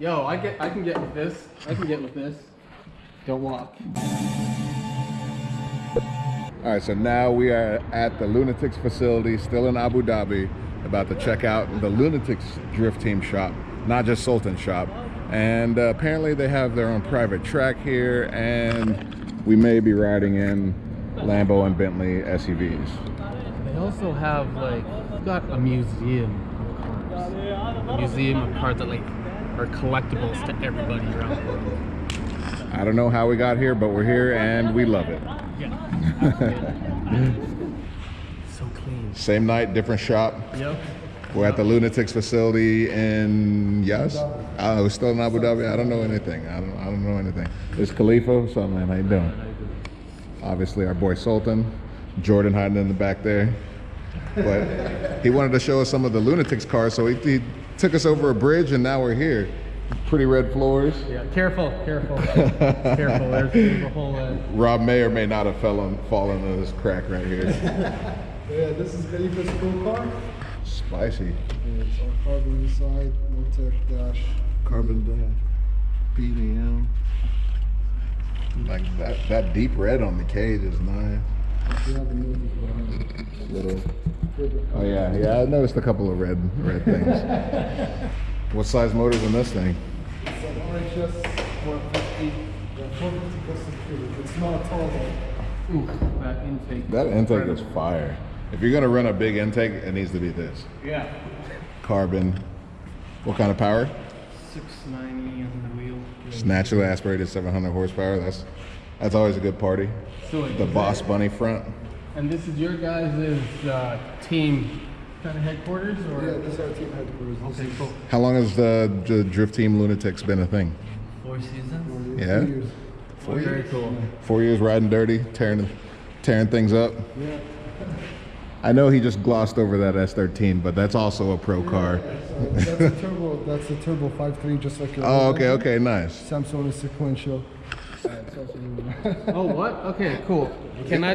Yo, I can get with this. I can get with this. Don't walk. All right, so now we are at the Lunatics facility, still in Abu Dhabi, about to check out the Lunatics Drift Team shop, not just Sultan shop. And apparently they have their own private track here, and we may be riding in Lambo and Bentley SUVs. They also have like, got a museum of cars. A museum of cars that like are collectibles to everybody around the world. I don't know how we got here, but we're here and we love it. Yeah. So clean. Same night, different shop. Yep. We're at the Lunatics facility in Yas. We're still in Abu Dhabi. I don't know anything. I don't know anything. There's Khalifa. What's up, man? How you doing? Obviously, our boy Sultan. Jordan hiding in the back there. But he wanted to show us some of the Lunatics cars, so he took us over a bridge, and now we're here. Pretty red floors. Yeah, careful. Careful. There's a whole... Rob may or may not have fallen into this crack right here. Yeah, this is Khalifa's cool car. Spicy. Yeah, it's all carbon inside, no-tech dash. Carbon dash. PDM. Like that deep red on the cage is nice. We have a music Little. Oh yeah, I noticed a couple of red things. What size motor's in this thing? It's an RHS 450. Yeah, 450 custom fitted. It's not tall though. Ooh, that intake. That intake is fire. If you're gonna run a big intake, it needs to be this. Yeah. Carbon. What kind of power? 690 on the wheel. Just naturally aspirated 700 horsepower. That's always a good party. So The Boss Bunny front. And this is your guys' team kind of headquarters, or? Yeah, this is our team headquarters. Okay, cool. How long has the Drift Team Lunatics been a thing? 4 seasons. Yeah? 4 years. 4 years. Very cool. 4 years riding dirty, tearing things up. Yeah. I know he just glossed over that S13, but that's also a pro car. That's a turbo. That's a turbo 5.3, just like your. Oh, okay, nice. Samsung is sequential. Oh, what? Okay, cool. Can I?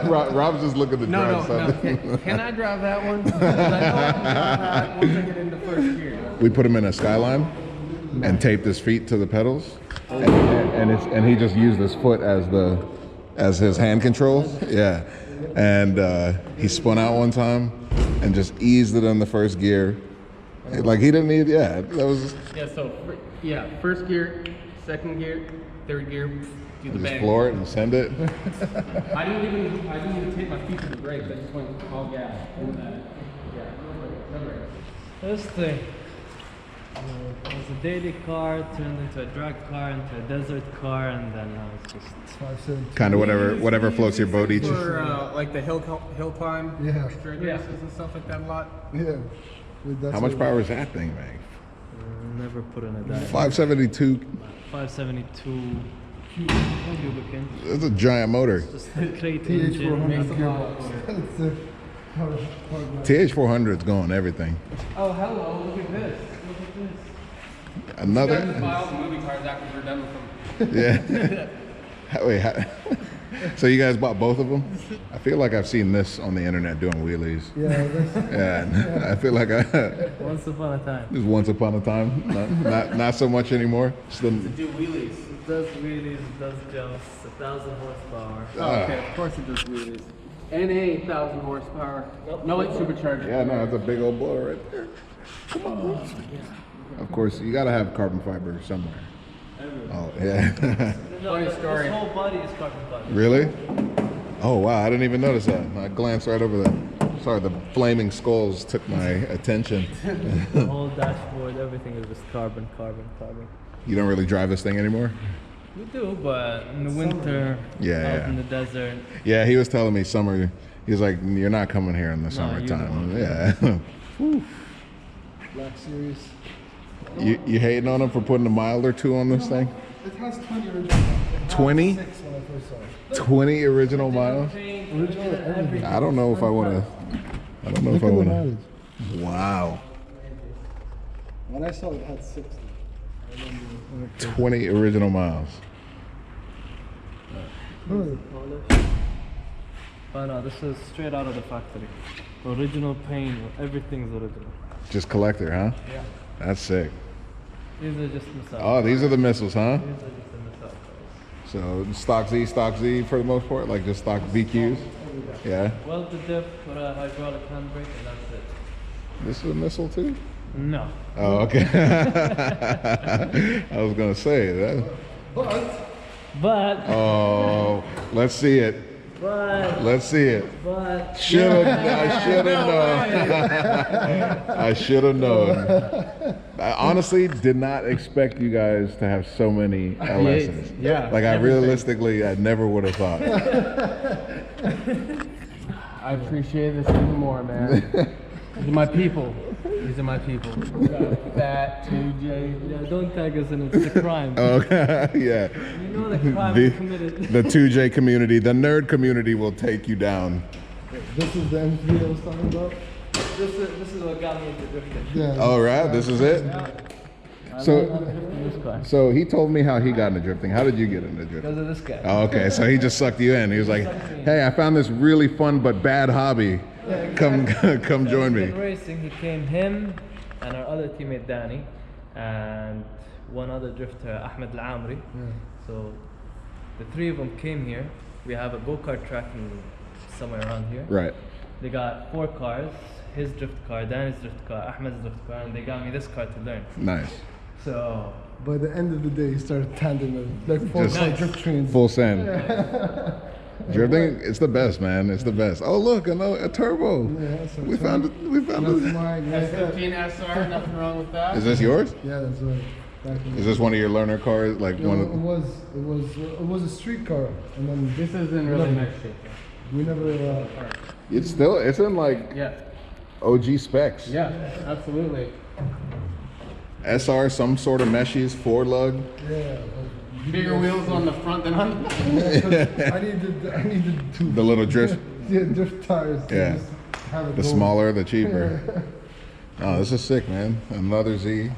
Rob's just looking to drive No. something. Can I drive that one? Because I know I can drive that once I get into first gear. We put him in a Skyline and taped his feet to the pedals, and he just used his foot as his hand controls. Yeah, and he spun out one time and just eased it in the first gear. Like he didn't need. Yeah, that was. Yeah. So first gear, second gear, third gear. Do the Just bang. floor it and send it. I didn't even take my feet to the brakes. I just went all gas. This thing was a daily car, turned into a drag car, into a desert car, and then now it's just 5.7. Kind of whatever floats your boat each. For like the hill climb, Yeah. straight races and stuff like that a lot. Yeah. How much power is that thing, man? never put in a dive. 572. 572 cubic inch. That's a giant motor. Just a crate engine. TH400's going everything. Oh, hello! Look at this. Look at this. Another. File movie cars after we're done with them. Yeah. Wait, so you guys bought both of them? I feel like I've seen this on the internet doing wheelies. Yeah, that's, Yeah, I feel like Once upon a time. just once upon a time, not so much anymore. To do wheelies. It does wheelies, it does jumps, 1,000 horsepower. Oh, okay, of course it does wheelies. NA 1,000 horsepower. No, it's supercharged. Yeah, no, that's a big old blower right there. Come on. Of course, you gotta have carbon fiber somewhere. Oh, yeah. Funny story. This whole body is carbon fiber. Really? Oh, wow, I didn't even notice that. I glanced right over that. Sorry, the flaming skulls took my attention. The whole dashboard, everything is just carbon. You don't really drive this thing anymore? We do, but in the winter, Yeah, out in the desert, Yeah, he was telling me summer. He was like, "You're not coming here in the you summertime." don't. Yeah. Black Series. You hating on him for putting a mile or two on this thing? It has 20 original. It had 20? 6 when I first saw it. 20 original miles? Original everything. I don't know if I want to. I don't know Look if I at the want mileage. to. Wow. When I saw it, it had 60. I remember. 20 original miles. Oh, oh no, this is straight out of the factory. Original paint, everything's original. Just collector, huh? Yeah. That's sick. These are just missile. Oh, these are the missiles, huh? These are just the missile cars. So stock Z for the most part, like just stock VQs. Yeah. Well, the diff for a hydraulic handbrake, and that's it. This is a missile too. No. Oh, okay. I was gonna say that. But. Oh, let's see it. But. Let's see it. But. I should have known. I should have known. I honestly did not expect you guys to have so many LSs. Yeah. Like I realistically, I never would have thought. I appreciate this even more, man. These are my people. These are my people. That 2J. Yeah, don't tag us in it. It's a crime. Okay, yeah. You know the crime we committed. The 2J community, the nerd community will take you down. This is the M3 I was talking about. This is what got me into drifting. Yeah. All right, this is it. I'm So, drifting this car. so he told me how he got into drifting. How did you get into drifting? Because of this guy. Oh, okay, so he just sucked you in. He was like, "Hey, I found this really fun but bad hobby. Come join me." In racing, he came, him and our other teammate Danny, and one other drifter, Ahmed Al-Amri. So the three of them came here. We have a go-kart track somewhere around here. Right. They got 4 cars, his drift car, Danny's drift car, Ahmed's drift car, and they got me this car to learn. Nice. So By the end of the day, he started tandeming like four Just car drift trains. Full send. Drifting, it's the best, man. It's the best. Oh, look, a turbo. Yeah, that's We found it. We found That's it. mine. Yeah, S15 SR, nothing wrong with that. Is this yours? yeah, that's right. Back in Is the- this one of your learner cars? Like No, one it of? was a street car, and then This isn't really nice shape. we never. It's in like Yeah. OG specs. Yeah, absolutely. SR, some sort of meshes, 4-lug. Yeah. Bigger wheels on the front than on the Yeah, 'cause I needed to. The little drift, Yeah, drift tires. To Yeah. just have it the go. smaller, the cheaper. Oh, this is sick, man. Another Z.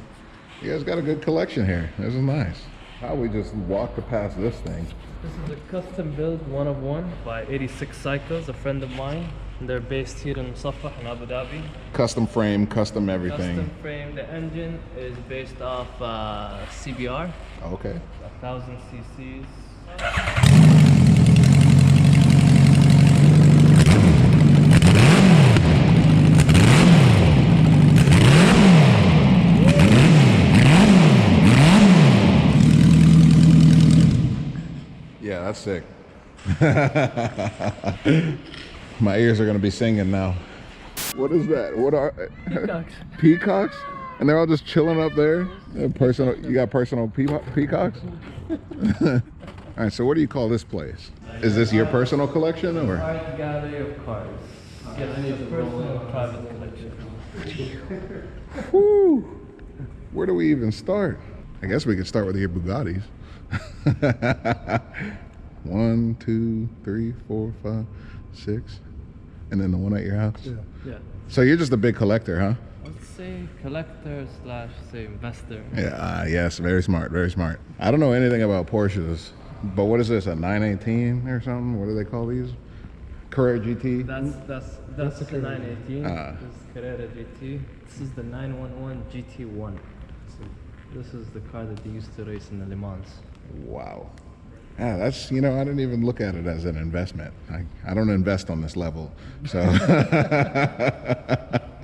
You guys got a good collection here. This is nice. How we just walked past this thing? this is a custom build 1 of 1 by 86 Cycles, a friend of mine. They're based here in Musafah in Abu Dhabi. Custom frame, custom everything. Custom frame. The engine is based off CBR, Okay. 1000 cc's. Yeah, that's sick. My ears are gonna be singing now. What is that? What are Peacocks. peacocks? And they're all just chilling up there. Personal. You got personal peacocks. All right. So what do you call this place? Is this your personal collection or? Art gallery of cars. Yes, it's a personal private collection. Whew. Where do we even start? I guess we could start with your Bugattis. 1, 2, 3, 4, 5, 6, and then the one at your house. Yeah. Yeah. So you're just a big collector, huh? Let's say collector slash say investor. Yeah. Yes. Very smart. Very smart. I don't know anything about Porsches, but what is this? A 918 or something? What do they call these? Carrera GT. That's the 918. Ah. This is Carrera GT. This is the 911 GT1. So this is the car that they used to race in the Le Mans. Wow. Yeah, that's, I didn't even look at it as an investment. I don't invest on this level. So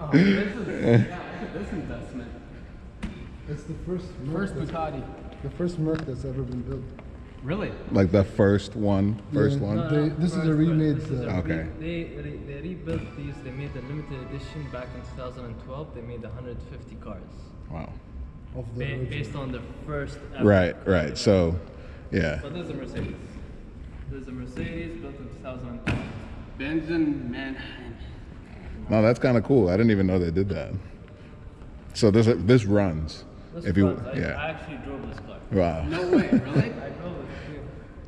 Oh, this investment. It's the first First Bugatti. the first Merc that's ever been built. Really? like the first one. They- this is a remade. This is a Okay. they rebuilt these. They made a limited edition back in 2012. They made 150 cars Wow. Of the original. based on the first ever Right, car right. they So, yeah. But there's a Mercedes. There's a Mercedes built in 2012. Benjamin Manheim. No, that's kind of cool. I didn't even know they did that. So this runs. This If you, runs. I yeah. actually drove this car. Wow. No way, really? I drove it.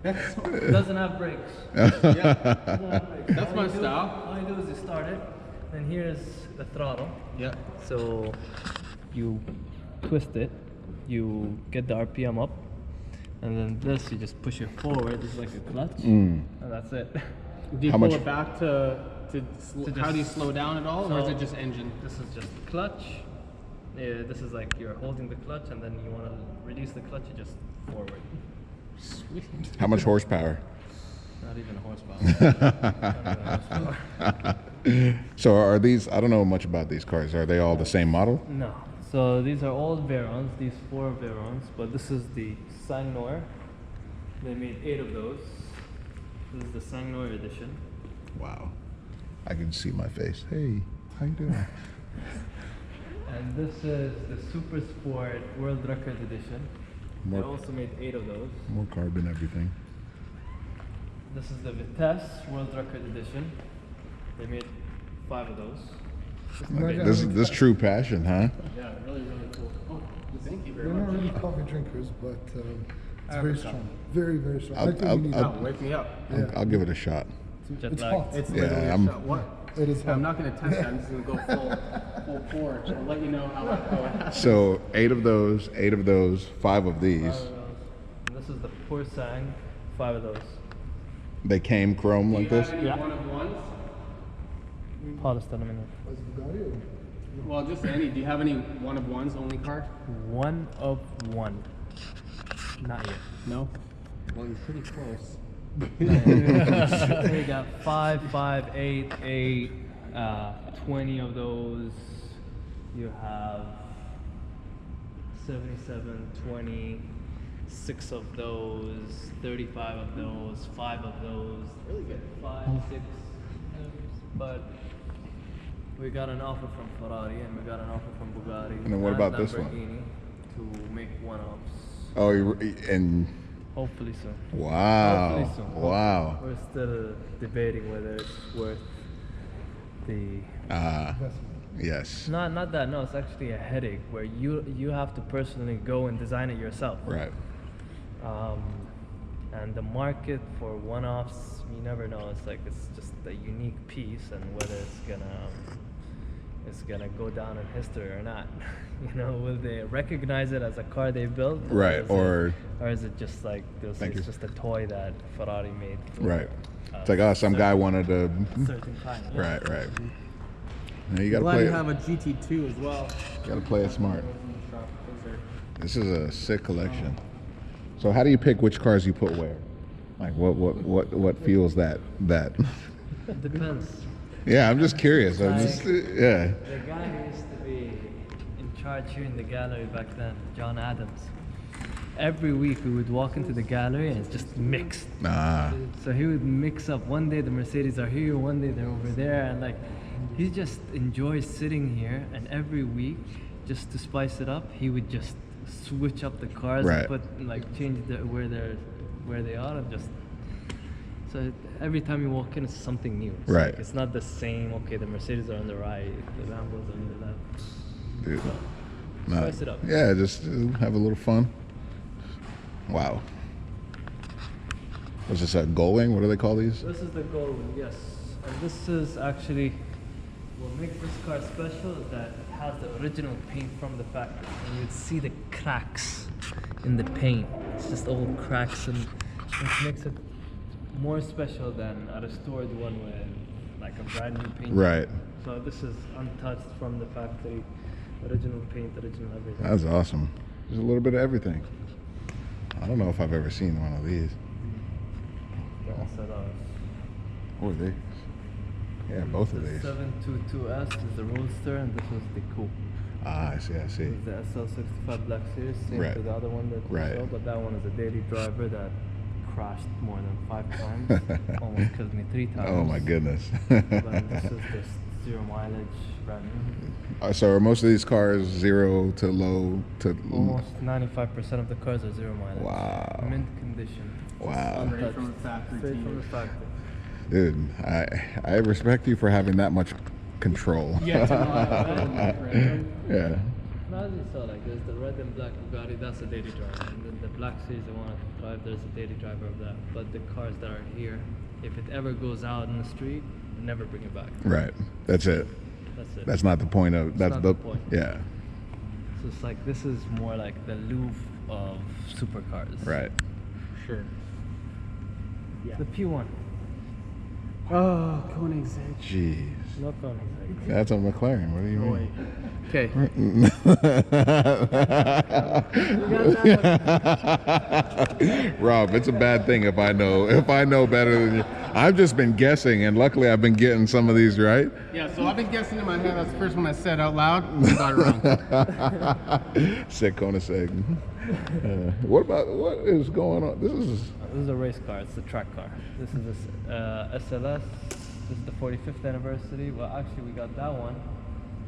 It doesn't have brakes. That's my style. All you do is you start it, and here's the throttle. Yeah. So you twist it, you get the RPM up, and then this you just push it forward. It's like a clutch, and that's it. Do you How pull much- it back to how do you just- slow down at all, or is So- it just engine? This is just clutch, This is like you're holding the clutch, and then you want to release the clutch, you just forward. Sweet. How much horsepower? Not even horsepower. So are these? I don't know much about these cars. Are they all the same model? No. So these are all Veyrons, these 4 Veyrons, but this is the Sang-Noir. They made 8 of those. This is the Sang-Noir edition. Wow. I can see my face. Hey, how you doing? And this is the Super Sport World Record edition. They More- also made 8 of those. More carbon, everything. This is the Vitesse World Record edition. They made 5 of those. Okay, this true passion, huh? Yeah, really, really cool. Oh, thank you very We're not much. really coffee drinkers, but it's have very a shot. strong. Very, very strong. I I'll- think we I'll- need I'll- that. Wake me up. I'll give it a shot. Jet It's lag. hot. It's Yeah, literally I'm- a shot. What? It is I'm hot. not going to test that. I'm just going to go full pour. I'll let you know how it happens. So 8 of those, 5 of these. 5 of those. And this is the Pur Sang, 5 of those. They came chrome Do you like this. have any one of ones? Polished aluminum. Is Bugatti or- Well, just any. Do you have any one of ones only car? 1 of 1. Not yet. No. Well, you're pretty close. We got 5, 5, 8, 8, 20 of those. You have 77, 20, 6 of those, 35 of those, 5 of those. Really good. 5, 6. But we got an offer from Ferrari and we got an offer from Bugatti. And then what about this one? Lamborghini to make one-offs. Oh, and Hopefully soon. wow, Hopefully soon. wow. We're still debating whether it's worth the. Investment. Yes, Not that. No, it's actually a headache where you have to personally go and design it yourself. right. And the market for one-offs, you never know. It's just a unique piece, and whether it's gonna go down in history or not. You know, will they recognize it as a car they built? Right, or is it just like this? Thank It's you. just a toy that Ferrari made. For, Right. It's like, oh, some guy wanted to. certain time. Yeah. Right, right. Now you gotta Glad play you it. have a GT2 as well. You gotta play it smart. Those are- This is a sick collection. So how do you pick which cars you put where? Like what fuels that? It depends. Yeah, I'm just curious. I'm just yeah. The guy who used to be in charge here in the gallery back then, John Adams. Every week we would walk into the gallery and it's just mixed. Nah. So he would mix up. One day the Mercedes are here, one day they're over there, and like he just enjoys sitting here. And every week, just to spice it up, he would just switch up the cars Right. and put change where they are, and just. So every time you walk in, it's something new. It's Right. Like, it's not the same. Okay, the Mercedes are on the right, the Lambos are on the left. Dude. Spice it up. Yeah, just have a little fun. Wow. Was this a Gullwing? What do they call these? This is the Goldwing, yes. And this is actually what makes this car special is that it has the original paint from the factory. And you'd see the cracks in the paint. It's just all cracks, and which makes it more special than a restored one with like a brand new paint. Right. So this is untouched from the factory. Original paint, original everything. That's awesome. There's a little bit of everything. I don't know if I've ever seen one of these. So What are they? Yeah, both of the these. 722S is the Roadster, and this was the Coupe. Ah, I see, I see. The SL65 Black Series, same Right. to the other one that we Right. saw, but that one is a daily driver that crashed more than 5 times, almost killed me 3 times. Oh my goodness. But this is just 0 mileage, brand new. So are most of these cars 0 to low to? Almost 95% of the cars are 0 mileage. Wow. Mint condition. Wow. Straight from the factory Straight to from you. the factory. Dude, I respect you for having that much control. Yeah, to Yeah. Now as you saw, like there's the red and black Bugatti, that's a daily driver. And then the black series, the one I drive, there's a daily driver of that. But the cars that are here, if it ever goes out in the street, never bring it back. Right. That's it. That's it. That's not the point of. That's not the the point. Yeah. So it's like this is more like the Louvre of supercars. Right. Sure. The P1. Oh, Koenigsegg. Jeez. Not only. That's a McLaren. What do you mean? Okay. Rob, it's a bad thing if I know better than you. I've just been guessing, and luckily I've been getting some of these right. Yeah, so I've been guessing in my head. That's the first one I said out loud. I got it wrong. Sick Koenigsegg. What is going on? This is This is a race car. It's a track car. This is a SLS. This is the 45th anniversary. Well, actually, we got that one,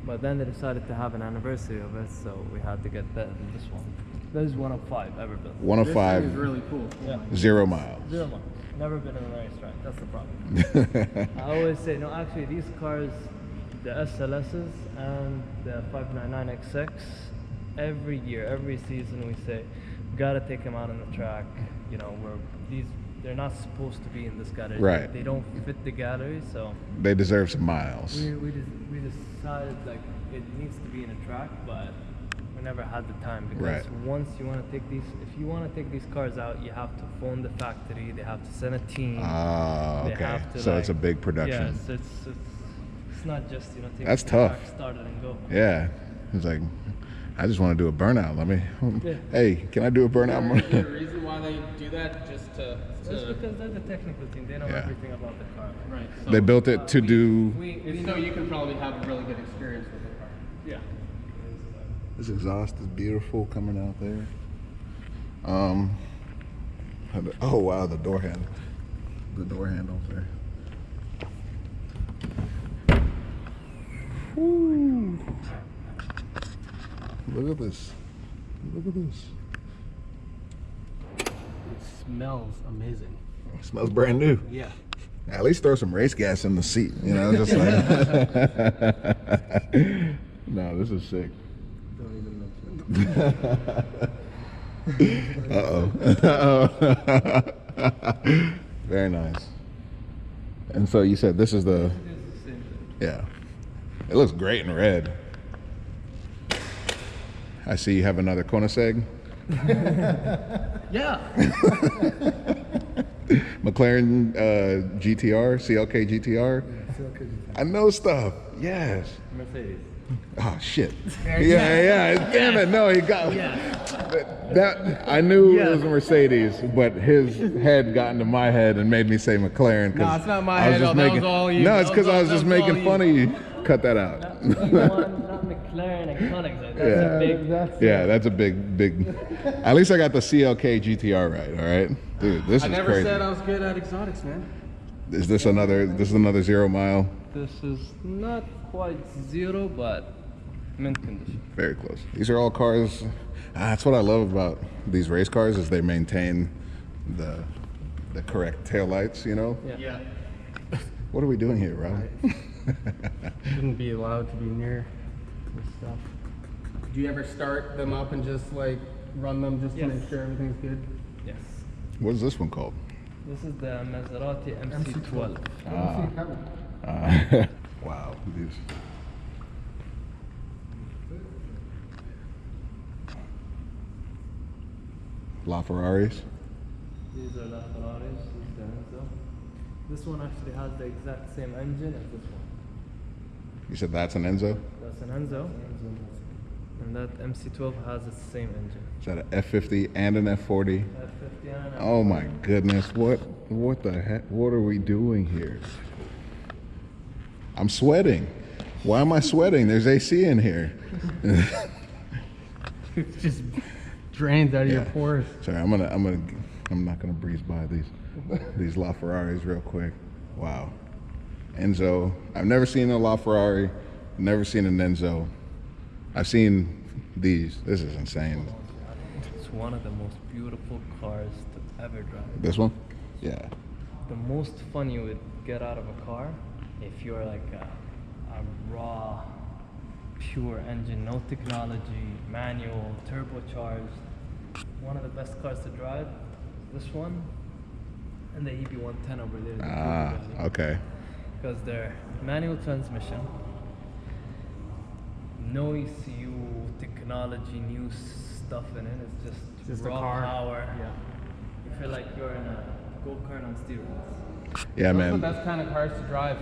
but then they decided to have an anniversary of it, so we had to get this one. This is one of 5 ever built. 1 of This 5, thing is really cool. Yeah. 0 miles. 0 miles. Never been in a racetrack. That's the problem. I always say, no, actually, these cars, the SLSs and the 599XX, every year, every season, we say, gotta take them out on the track. You know, they're not supposed to be in this gallery. Right. They don't fit the gallery, so They deserve some miles. we decided like it needs to be in a track, but we never had the time because Right. once you want to take these, if you want to take these cars out, you have to phone the factory. They have to send a team. Ah, They okay. have to, So like, it's a big production. Yes, it's not just take That's the tough. track, start it and go. Yeah. It's like, I just want to do a burnout. Yeah. Hey, can I do a burnout? Is there a reason why they do that? Just to Just because they're the technical team, they know Yeah. everything about the car. right. So They built it to do. it's so you can probably have a really good experience with the car. Yeah. This exhaust is beautiful coming out there. Oh wow, the door handle. The door handles there. Woo. Look at this. Look at this. It smells amazing. It smells brand new. Yeah. At least throw some race gas in the seat, you know, just like. No, this is sick. Don't even mention it. Uh-oh. Very nice. And so you said this is the, It's the same thing. yeah. It looks great in red. I see you have another Koenigsegg. Yeah. McLaren GTR, CLK GTR. I know stuff. Yes. Mercedes. Oh shit. Yeah. Damn it. No, he got that. I knew it was a Mercedes, but his head got into my head and made me say McLaren. No, it's not my I was head. just That making, was all you. No, That it's because I was that just all making you. fun of you. Cut that out. Not McLaren and Koenigsegg. That's a big. Yeah, that's a big. At least I got the CLK GTR right. All right, dude. This I is never crazy. said I was good at exotics, man. Is this another 0 mile? This is not quite 0, but mint condition. Very close. These are all cars. That's what I love about these race cars is they maintain the correct taillights. You know. Yeah. What are we doing here, Rob? Shouldn't be allowed to be near this stuff. Do you ever start them up and just like run them just to Yes. make sure everything's good? Yes. What is this one called? This is the Maserati MC12. Wow. These. LaFerraris. These are La Ferraris. This is the Enzo. This one actually has the exact same engine as this one. You said that's an Enzo? That's an Enzo. And that MC12 has the same engine. Is that an F50 and an F40? F50 and an Oh my goodness, what the heck? What are we doing here? I'm sweating. Why am I sweating? There's AC in here. It just drains out of your Yeah. pores. Sorry, I'm not gonna breeze by these LaFerraris real quick. Wow. Enzo. I've never seen a LaFerrari, never seen an Enzo. I've seen these. This is insane. It's one of the most beautiful cars to ever drive. This one? Yeah. The most fun you would get out of a car if you're like a raw, pure engine, no technology, manual, turbocharged. One of the best cars to drive is this one and the EB110 over there. Ah, okay. Because they're manual transmission, no ECU technology, new stuff in it. It's just Just a raw car. power. Yeah. You feel like you're in a go-kart on steroids. Yeah, Those are the man. best kind of cars to drive.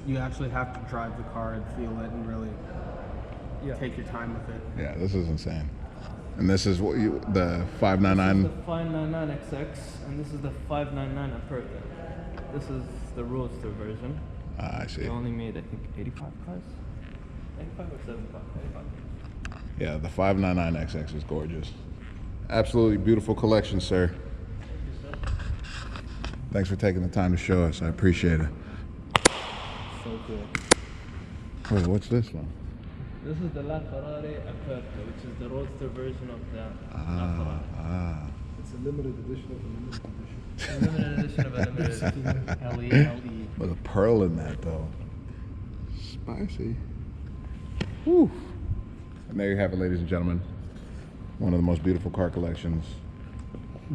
You actually have to drive the car and feel it and really take your time with it. Yeah, this is insane. And this is what the This 599. is the 599XX, and this is the 599 Aperta. This is the Roadster version. I see. They only made, I think, 85 cars? 85 or 75? 85. Yeah, the 599XX is gorgeous. Absolutely beautiful collection, sir. Thanks for taking the time to show us. I appreciate it. So cool. Wait, what's this one? This is the La Ferrari Aperta, which is the Roadster version of the La Ferrari. It's a limited edition of a limited edition. A limited edition of a limited edition. With a pearl in that, though. Spicy. Whew. And there you have it, ladies and gentlemen. One of the most beautiful car collections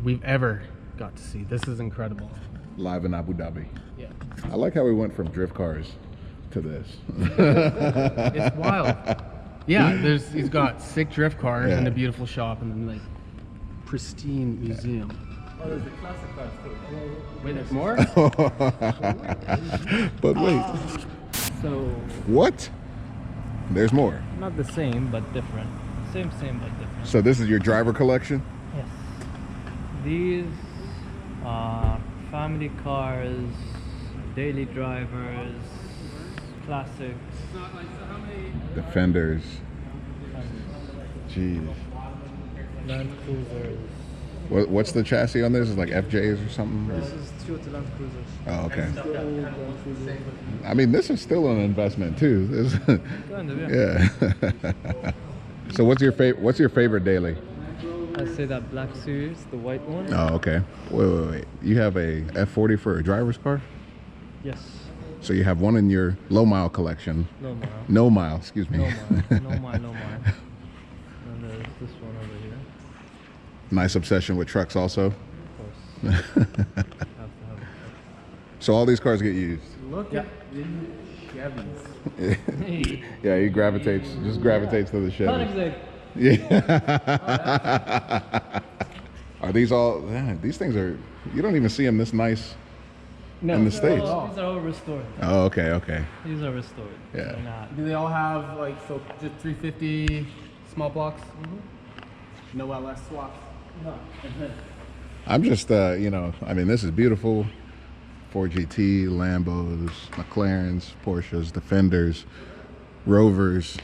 We've ever got to see. This is incredible. live in Abu Dhabi. Yeah. I like how we went from drift cars to this. It's wild. Yeah, he's got sick drift cars Yeah. and a beautiful shop and then like pristine museum. Oh, there's the classic cars too. Wait, there's more? But wait, So, what? There's more. not the same, but different. Same, but different. So this is your driver collection? Yes. These are family cars, daily drivers, classics. Defenders. Jeez. Land Cruisers. What's the chassis on this? Is it like FJs or something? This is Toyota Land Cruisers. Oh, okay. The old Land Cruiser. I mean, this is still an investment too. This- Kind of, yeah. yeah. So what's your favorite daily? I say that black series, the white one. Oh, okay. Wait. You have a F40 for a driver's car? Yes. So you have one in your low mile collection. No mile. No mile, excuse me. No mile. No mile. No mile. And there's this one over here. Nice obsession with trucks also. Of course. Have to have it. So all these cars get used. Look at the Chevys. Yeah, he gravitates to the Not Chevy. exact. Yeah. Are these all? Man, these things are. You don't even see them this nice in the States. These are all restored. Oh, okay. These are restored. Yeah. They're not. Do they all have like just 350 small blocks? No LS swaps. No. I'm just, I mean, this is beautiful. 4GT, Lambos, McLarens, Porsches, Defenders, Rovers,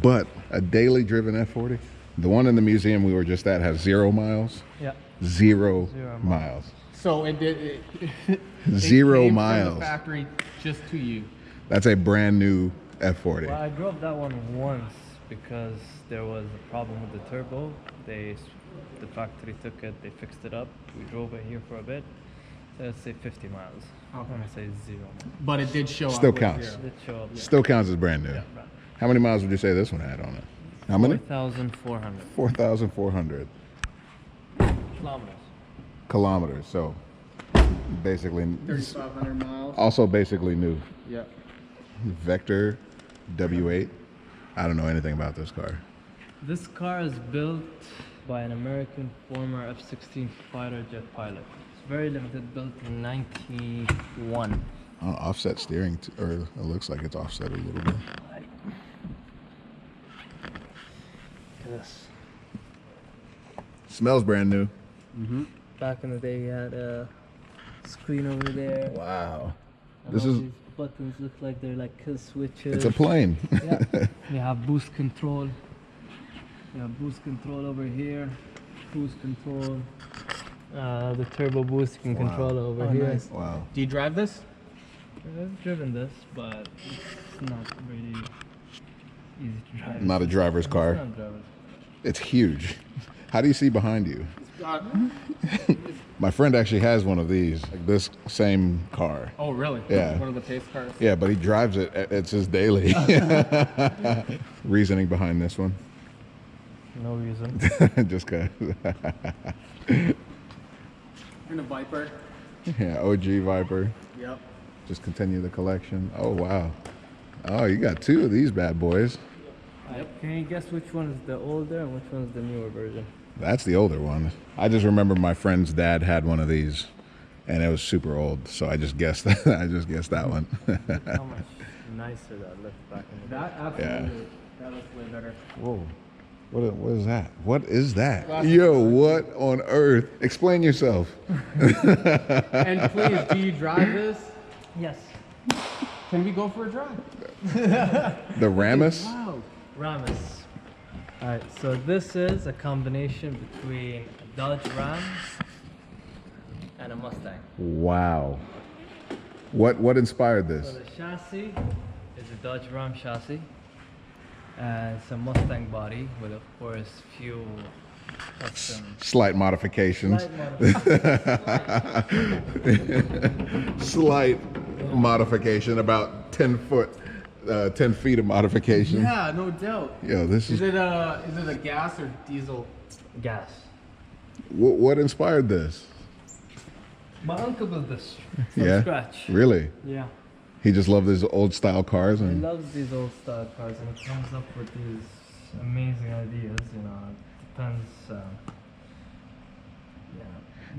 but a daily driven F40. The one in the museum we were just at has 0 miles. Yeah. 0 0 miles. So it did. It 0 came from miles. the factory just to you. That's a brand new F40. Well, I drove that one once because there was a problem with the turbo. The factory took it, they fixed it up. We drove it here for a bit. So let's say 50 miles. I'm gonna say 0. But it did show Still up. with counts. zero. It did show up. Still counts as brand new. Yeah, right. How many miles would you say this one had on it? How many? 4,400 4,400 kilometers. kilometers. So basically, 3,500 miles. also basically new. Yeah. Vector W8. I don't know anything about this car. This car is built by an American former F-16 fighter jet pilot. It's very limited, built in 91. Offset steering, or it looks like it's offset a little bit. Look at this. Smells brand new. Back in the day, you had a screen over there. Wow. And This all is, these buttons look like they're like kill switches. it's a plane. Yeah. You have boost control. You have boost control over here. Cruise control. The turbo boost you can Wow. control over Oh, here. nice. Wow. Do you drive this? I've driven this, but it's not really easy to drive. Not a driver's It's car. not driver's. It's huge. How do you see behind you? Uh, My friend actually has one of these, like this same car. oh, really? Yeah. One of the pace cars. Yeah, but he drives it. It's his daily. Reasoning behind this one. No reason. Just cause. And a Viper. Yeah, OG Viper. Yep. Just continue the collection. Oh, wow. Oh, you got 2 of these bad boys. Can you guess which one is the older and which one is the newer version? That's the older one. I just remember my friend's dad had one of these, and it was super old. So I just guessed that. I just guessed that one. How much nicer that looked back in the day. That absolutely. That looks way better. Whoa. What is that? What is that? Yo, what on earth? Explain yourself. And please, do you drive this? Yes. Can we go for a drive? The Ramus? Wow. Ramus. Alright, so this is a combination between a Dodge Ram and a Mustang. Wow. What inspired this? So the chassis is a Dodge Ram chassis. It's a Mustang body with, of course, few custom. Slight modifications. Slight modification, about 10 feet of modification. Yeah, no doubt. Yo, this Is is. it a gas or diesel? Gas. What inspired this? My uncle built this from Yeah. scratch. Really? Yeah. He just loved his old style cars He and. loves these old style cars and he comes up with these amazing ideas, you know. It depends.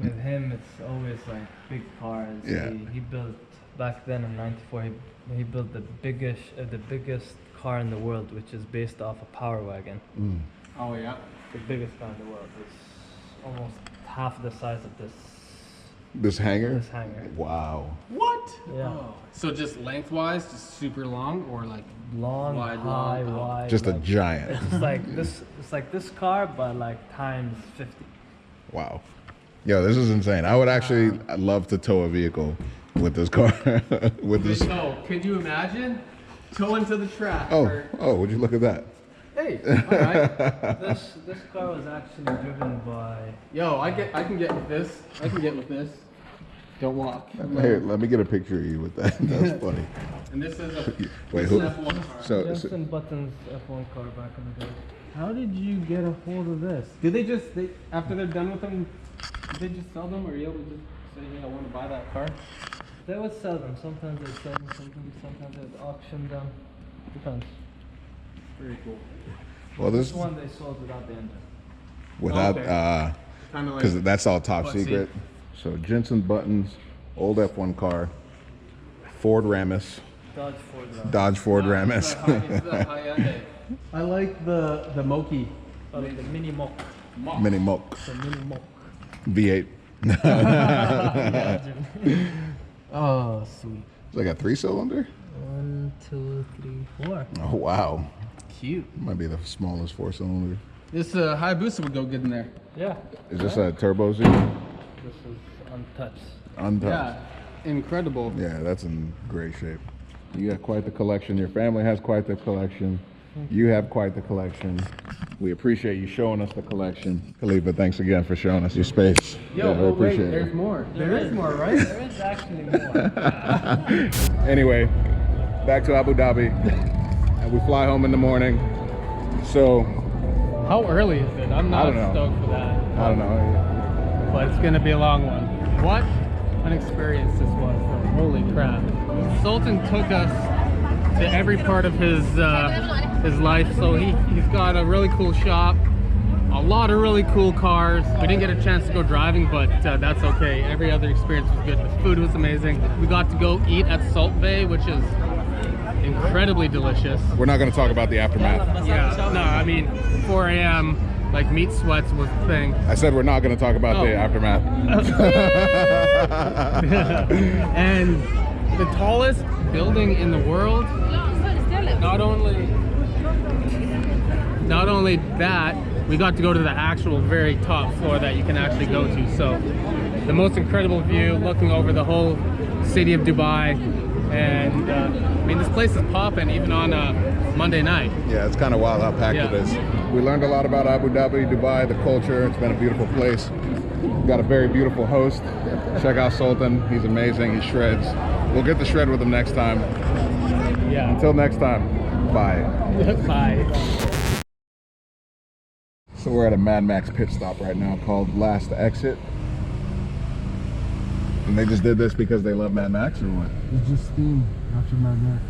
With him, it's always like big cars. Yeah. He built back then in '94. He built the biggest car in the world, which is based off a power wagon. Oh yeah. The biggest car in the world. It's almost half the size of this This hangar? hangar. Wow. What? Yeah. Oh. So just lengthwise, just super long, or like Long, wide, high, long, oh. wide. Just a like- giant. It's like this. It's like this car, but like times 50. Wow. Yo, this is insane. I would actually I'd love to tow a vehicle with this car. With this. Oh, could you imagine? Tow into the track. Oh, would you look at that? Hey, all right. This car was actually driven by. Yo, I can get with this. I can get with this. Don't walk. Here, let me get a picture of you with that. That's funny. And this is a Wait, this who? is F1 car. So, Jensen Button's F1 car back in the day. How did you get a hold of this? Did they just after they're done with them, did they just sell them, or are you able to just say, hey, I want to buy that car? They would sell them. Sometimes they'd sell them. Sometimes they'd auction them. Depends. Very cool. well, This this one they sold without the engine. without Okay. Kind of like because that's all top Let's see. secret. So Jensen Buttons, old F1 car, Ford Ramus, Dodge Ford Ram. Dodge Ford Wow, Ramus. it's that high-end, eh? I like the Moki. Oh, the Mini Mock. Mini Moke, The Mini Mock. V8. Imagine. Oh, sweet. It's like a 3-cylinder. 1, 2, 3, 4. Oh wow, Cute. might be the smallest 4-cylinder. This Hayabusa would go good in there. Yeah. Is this a turbo Z? This is untouched. Untouched. Yeah, incredible. Yeah, that's in great shape. You got quite the collection. Your family has quite the collection. You have quite the collection. We appreciate you showing us the collection. Khalifa, thanks again for showing us your space. Yo, Yeah, we oh, wait, appreciate there's it. more. There is more, right? There is actually more. Anyway, back to Abu Dhabi. And we fly home in the morning. So, How early is it? I'm I not don't know. stoked for that. I don't know. But it's gonna be a long one. What an experience this was, though. Holy crap. Sultan took us to every part of his life. So he's got a really cool shop, a lot of really cool cars. We didn't get a chance to go driving, but that's okay. Every other experience was good. The food was amazing. We got to go eat at Salt Bay, which is incredibly delicious. We're not going to talk about the aftermath. Yeah, no, I mean, 4 a.m., like meat sweats was the thing. I said we're not going to talk about Oh. the aftermath. And the tallest building in the world, not only that, we got to go to the actual very top floor that you can actually go to. So the most incredible view, looking over the whole city of Dubai. And I mean, this place is popping even on a Monday night. Yeah, it's kind of wild how packed Yeah. it is. We learned a lot about Abu Dhabi, Dubai, the culture. It's been a beautiful place. We've got a very beautiful host. Check out Sultan. He's amazing. He shreds. We'll get to shred with him next time. Yeah. Until next time, bye. Bye. So we're at a Mad Max pit stop right now called Last Exit. And they just did this because they love Mad Max or what? It's just steam after Mad Max.